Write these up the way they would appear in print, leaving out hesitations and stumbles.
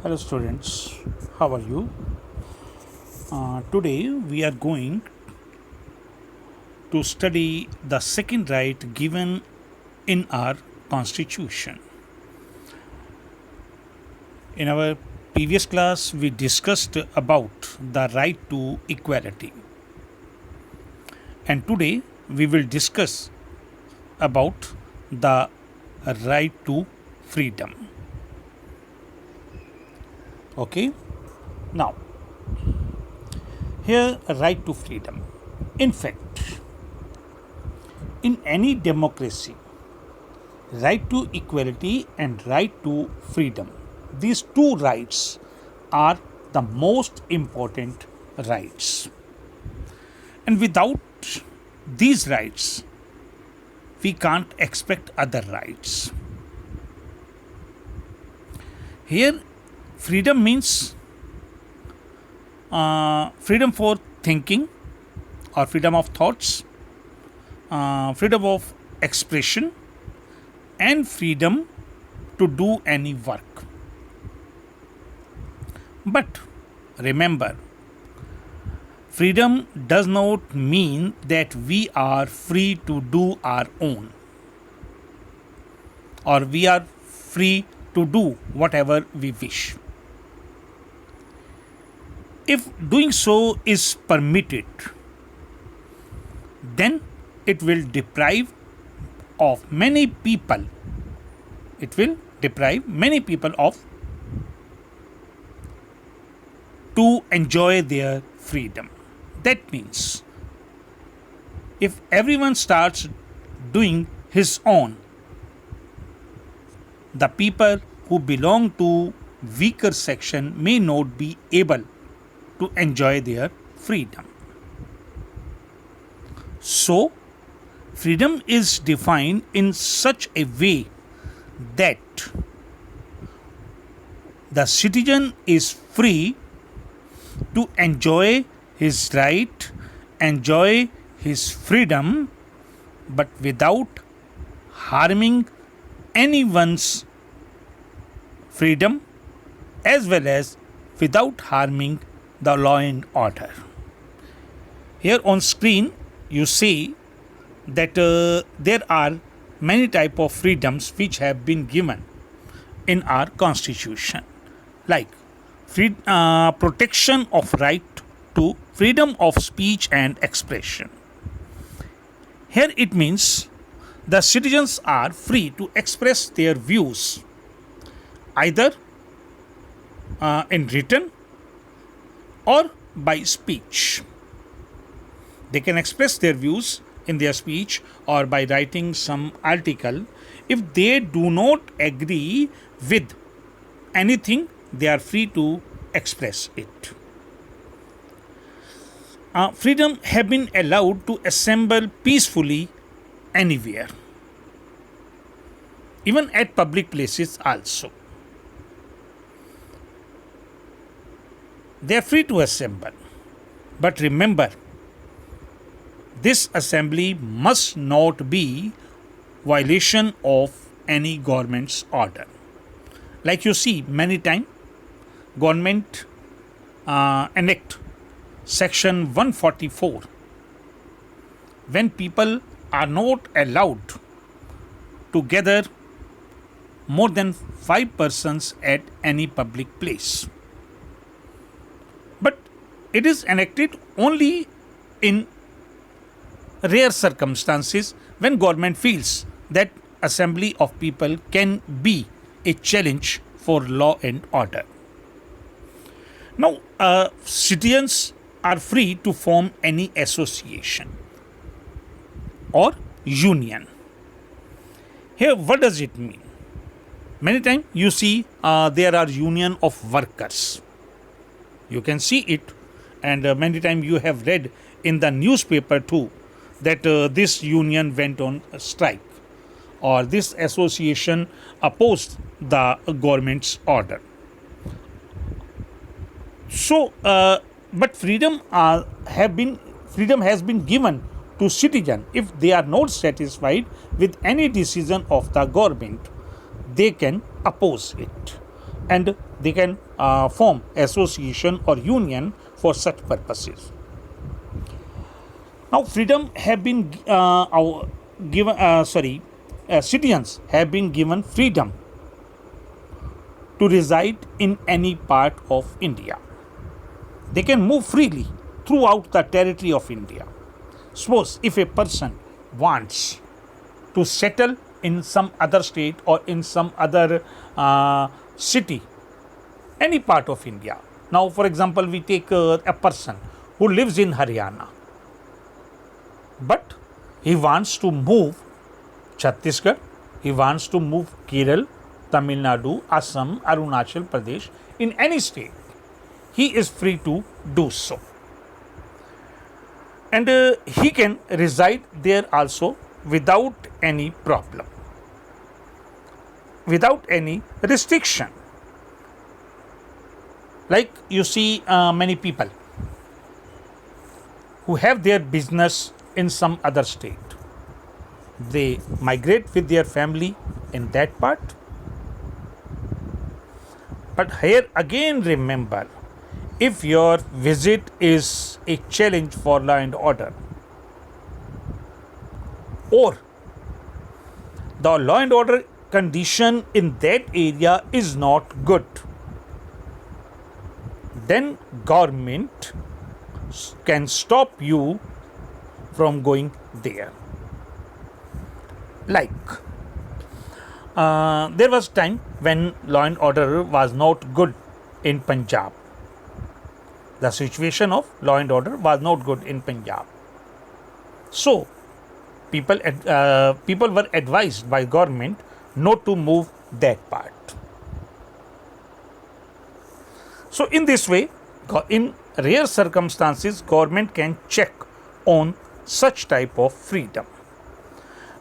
Hello, students. How are you? Today we are going to study the second right given in our Constitution. In our previous class, we discussed about the right to equality, and today we will discuss about the right to freedom. Okay, now here, right to freedom. In fact, in any democracy, right to equality and right to freedom, these two rights are the most important rights. And without these rights, we can't expect other rights. Here, freedom means freedom for thinking or freedom of thoughts, freedom of expression, and freedom to do any work. But remember, freedom does not mean that we are free to do our own or we are free to do whatever we wish. If doing so is permitted, then it will deprive of many people. It will deprive many people of to enjoy their freedom. That means if everyone starts doing his own, the people who belong to weaker section may not be able to enjoy their freedom. So, freedom is defined in such a way that the citizen is free to enjoy his right, enjoy his freedom, but without harming anyone's freedom as well as without harming the law and order. Here on screen you see that there are many type of freedoms which have been given in our constitution, like protection of right to freedom of speech and expression. Here it means the citizens are free to express their views either in written or by speech. They can express their views in their speech or by writing some article. If they do not agree with anything, they are free to express it. Freedom have been allowed to assemble peacefully anywhere, even at public places also. They are free to assemble. But remember, this assembly must not be violation of any government's order. Like you see, many times government enact section 144 when people are not allowed to gather more than 5 persons at any public place. But it is enacted only in rare circumstances when government feels that assembly of people can be a challenge for law and order. Now, citizens are free to form any association or union. Here, what does it mean? Many times you see there are union of workers. You can see it, and many times you have read in the newspaper too that this union went on a strike or this association opposed the government's order. So, but freedom has been given to citizen. If they are not satisfied with any decision of the government, they can oppose it. and they can form association or union for such purposes. Now, freedom have been citizens have been given freedom to reside in any part of India. They can move freely throughout the territory of India. Suppose if a person wants to settle in some other state or in some other city, any part of India. Now, for example, we take a person who lives in Haryana, but he wants to move Chhattisgarh, he wants to move Kerala, Tamil Nadu, Assam, Arunachal Pradesh, in any state. He is free to do so. And he can reside there also without any problem, without any restriction. Like you see many people who have their business in some other state. They migrate with their family in that part. But here again remember, if your visit is a challenge for law and order, or the law and order condition in that area is not good, then government can stop you from going there. Like there was time when law and order was not good in Punjab. The situation of law and order was not good in Punjab. So people were advised by government not to move that part. So in this way, in rare circumstances, government can check on such type of freedom.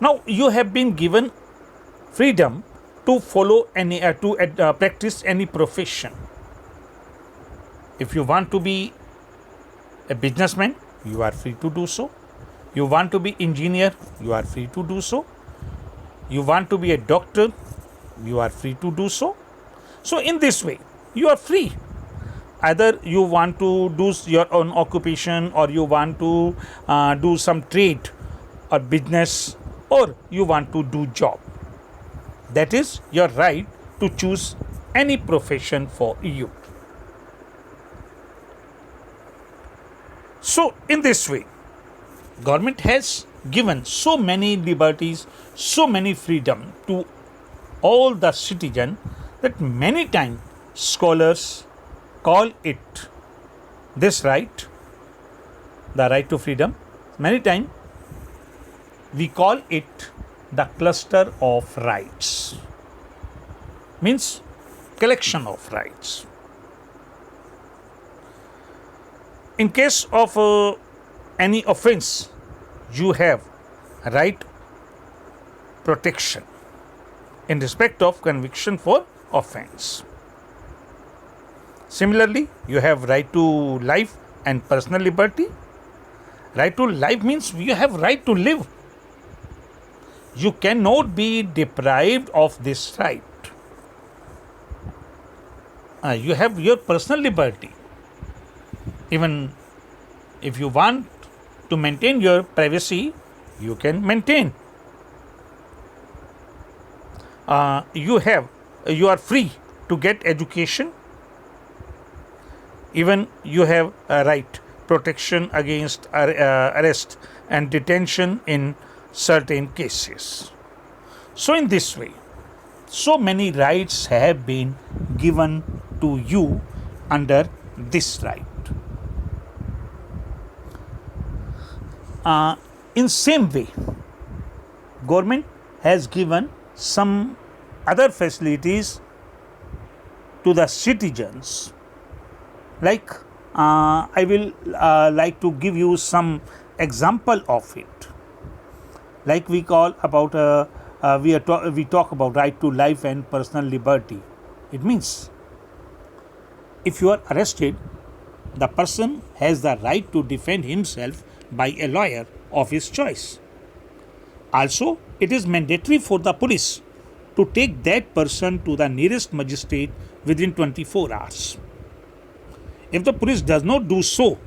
Now you have been given freedom to follow any practice any profession. If you want to be a businessman, you are free to do so. You want to be engineer, you are free to do so. You want to be a doctor, you are free to do so. So in this way, you are free. Either you want to do your own occupation, or you want to do some trade or business, or you want to do job. That is your right to choose any profession for you. So in this way, government has given so many liberties, so many freedom to all the citizens that many times scholars call it this right, the right to freedom. Many times we call it the cluster of rights, means collection of rights. In case of any offense, you have right protection in respect of conviction for offense. Similarly, you have right to life and personal liberty. Right to life means you have right to live. You cannot be deprived of this right. You have your personal liberty. Even if you want to maintain your privacy, you can maintain. You are free to get education. Even you have a right protection against arrest and detention in certain cases. So in this way, so many rights have been given to you under this right. In same way, government has given some other facilities to the citizens. Like I will like to give you some example of it. Like we call about we talk about right to life and personal liberty. It means if you are arrested, the person has the right to defend himself by a lawyer of his choice. Also, it is mandatory for the police to take that person to the nearest magistrate within 24 hours. If the police does not do so,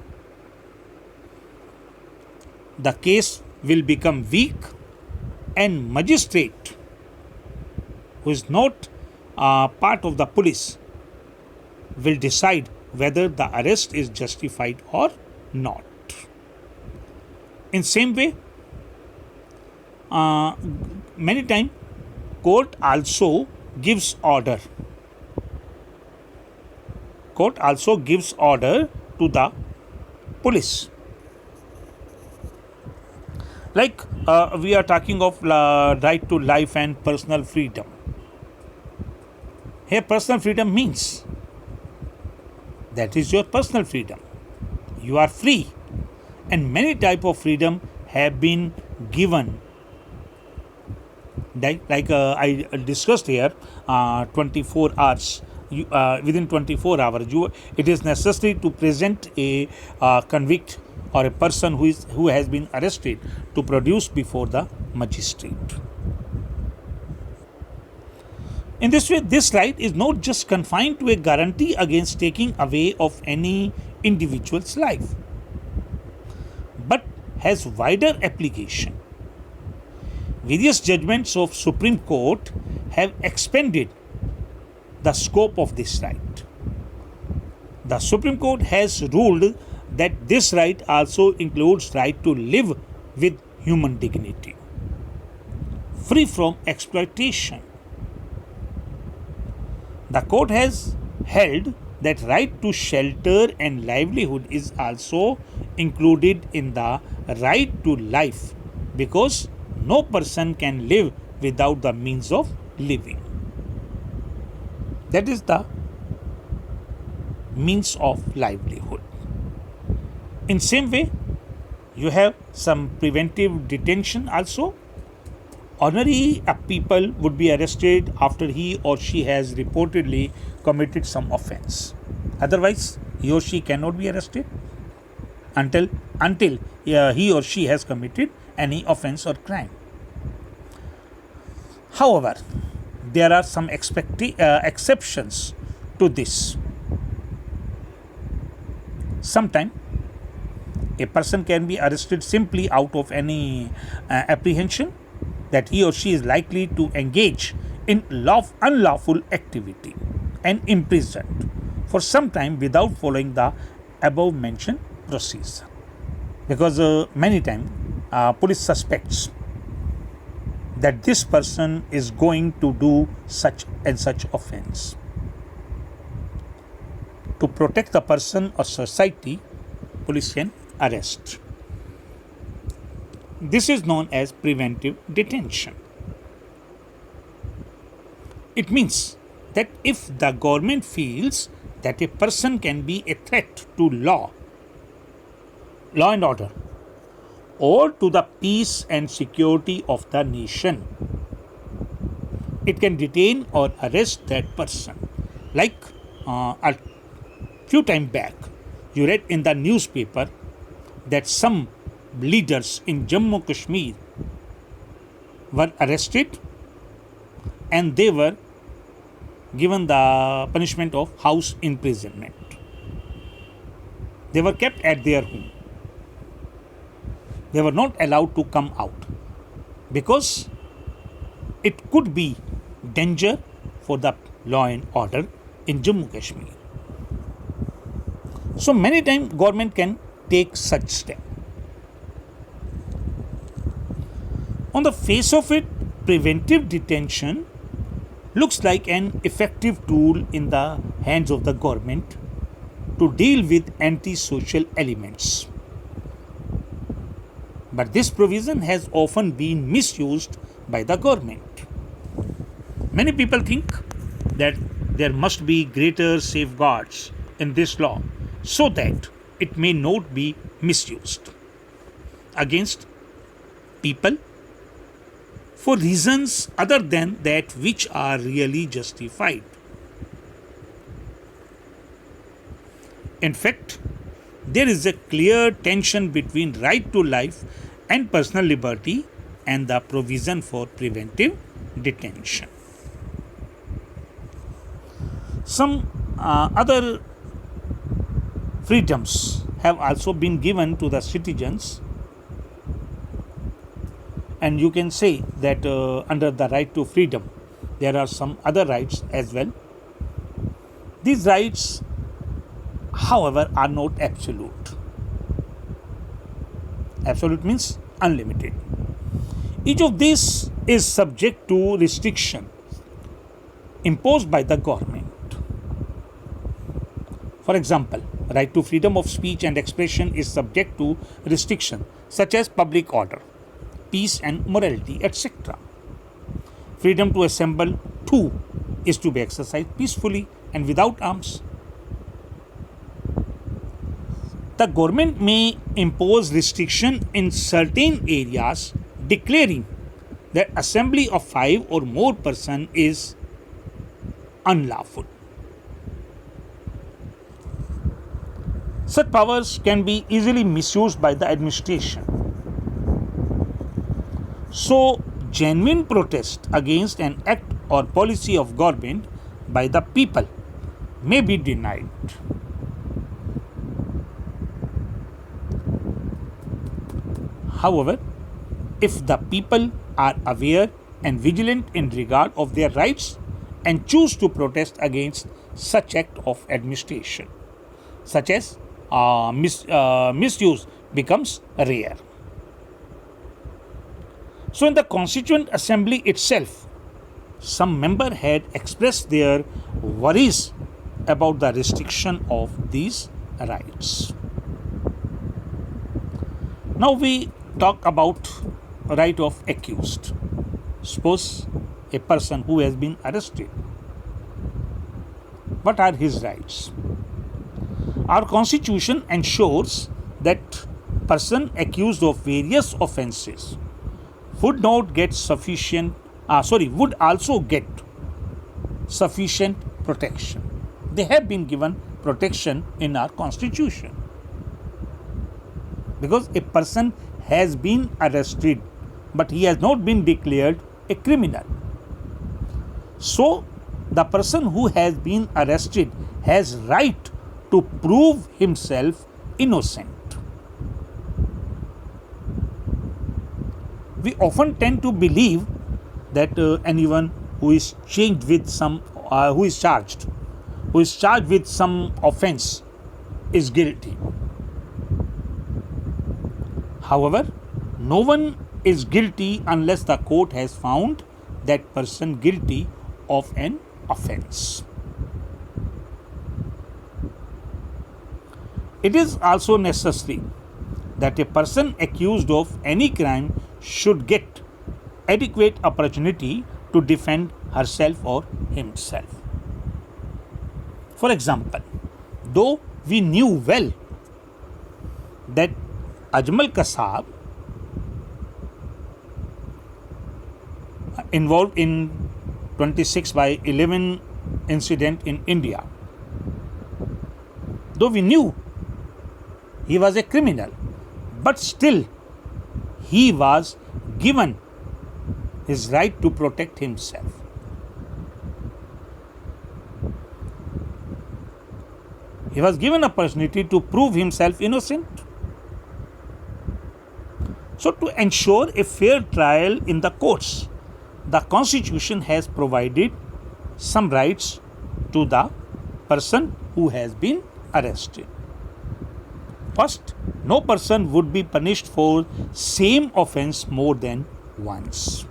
the case will become weak and magistrate who is not part of the police will decide whether the arrest is justified or not. In same way, many times court also gives order. Court also gives order to the police. Like we are talking of right to life and personal freedom. Here personal freedom means that is your personal freedom. You are free, and many type of freedom have been given. Like I discussed here, 24 hours. Within 24 hours, it is necessary to present a convict or a person who has been arrested to produce before the magistrate. In this way, this right is not just confined to a guarantee against taking away of any individual's life, but has wider application. Various judgments of Supreme Court have expanded the scope of this right. The Supreme Court has ruled that this right also includes right to live with human dignity, free from exploitation. The court has held that right to shelter and livelihood is also included in the right to life, because no person can live without the means of living. That is the means of livelihood. In same way, you have some preventive detention also. Ordinary people would be arrested after he or she has reportedly committed some offense. Otherwise, he or she cannot be arrested until he or she has committed any offense or crime. However, there are some exceptions to this. Sometimes a person can be arrested simply out of any apprehension that he or she is likely to engage in unlawful activity and imprisoned for some time without following the above mentioned procedure. Because many times police suspects that this person is going to do such and such offense. To protect the person or society, police can arrest. This is known as preventive detention. It means that if the government feels that a person can be a threat to law and order, or to the peace and security of the nation, it can detain or arrest that person. Like a few time back, you read in the newspaper that some leaders in Jammu Kashmir were arrested and they were given the punishment of house imprisonment. They were kept at their home. They were not allowed to come out because it could be danger for the law and order in Jammu Kashmir. So many times government can take such step. On the face of it, preventive detention looks like an effective tool in the hands of the government to deal with antisocial elements. But this provision has often been misused by the government. Many people think that there must be greater safeguards in this law so that it may not be misused against people for reasons other than that which are really justified. In fact, there is a clear tension between right to life and personal liberty and the provision for preventive detention. Some other freedoms have also been given to the citizens, and you can say that under the right to freedom there are some other rights as well. These rights, however, are not absolute. Absolute means unlimited. Each of these is subject to restriction imposed by the government. For example, right to freedom of speech and expression is subject to restriction such as public order, peace and morality, etc. Freedom to assemble too is to be exercised peacefully and without arms. The government may impose restriction in certain areas, declaring that assembly of 5 or more persons is unlawful. Such powers can be easily misused by the administration. So, genuine protest against an act or policy of government by the people may be denied. However, if the people are aware and vigilant in regard of their rights and choose to protest against such act of administration, such as misuse becomes rare. So in the Constituent Assembly itself, some member had expressed their worries about the restriction of these rights. Now we talk about right of accused. Suppose a person who has been arrested. What are his rights? Our Constitution ensures that person accused of various offences would not get would also get sufficient protection. They have been given protection in our Constitution. Because a person has been arrested, but he has not been declared a criminal. So, the person who has been arrested has right to prove himself innocent. We often tend to believe that anyone who is charged with some offence is guilty. However, no one is guilty unless the court has found that person guilty of an offence. It is also necessary that a person accused of any crime should get adequate opportunity to defend herself or himself. For example, though we knew well that Ajmal Kasab involved in 26/11 incident in India, though we knew he was a criminal, but still he was given his right to protect himself. He was given opportunity to prove himself innocent. So, to ensure a fair trial in the courts, the Constitution has provided some rights to the person who has been arrested. First, no person would be punished for same offence more than once.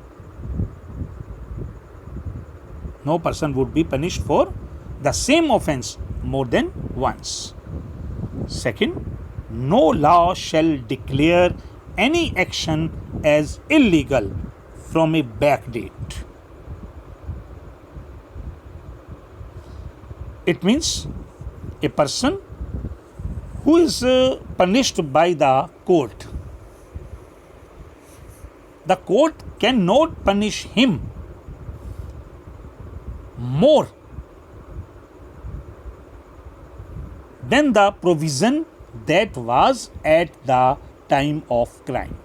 No person would be punished for the same offence more than once. Second, no law shall declare any action as illegal from a back date. It means a person who is punished by the court cannot punish him more than the provision that was at the time of crime.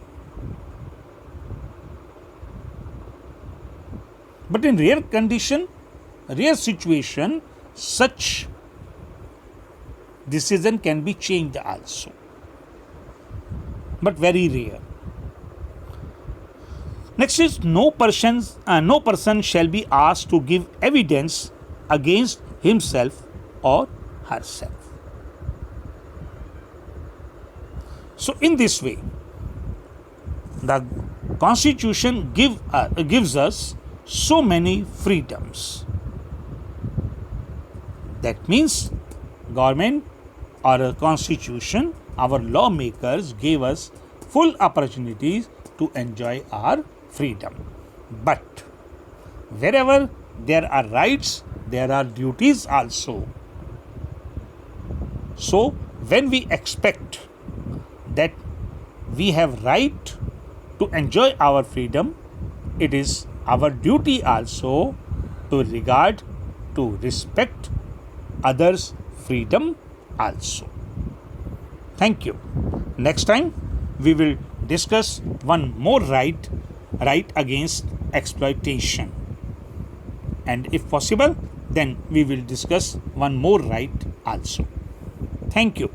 But in rare situation, such decision can be changed also, but very rare. Next is no person shall be asked to give evidence against himself or herself. So in this way, the Constitution gives us so many freedoms. That means government or a constitution, our lawmakers gave us full opportunities to enjoy our freedom. But wherever there are rights, there are duties also. So when we expect that we have right to enjoy our freedom, it is our duty also to regard, to respect others' freedom also. Thank you. Next time we will discuss one more right against exploitation, and if possible then we will discuss one more right also. Thank you.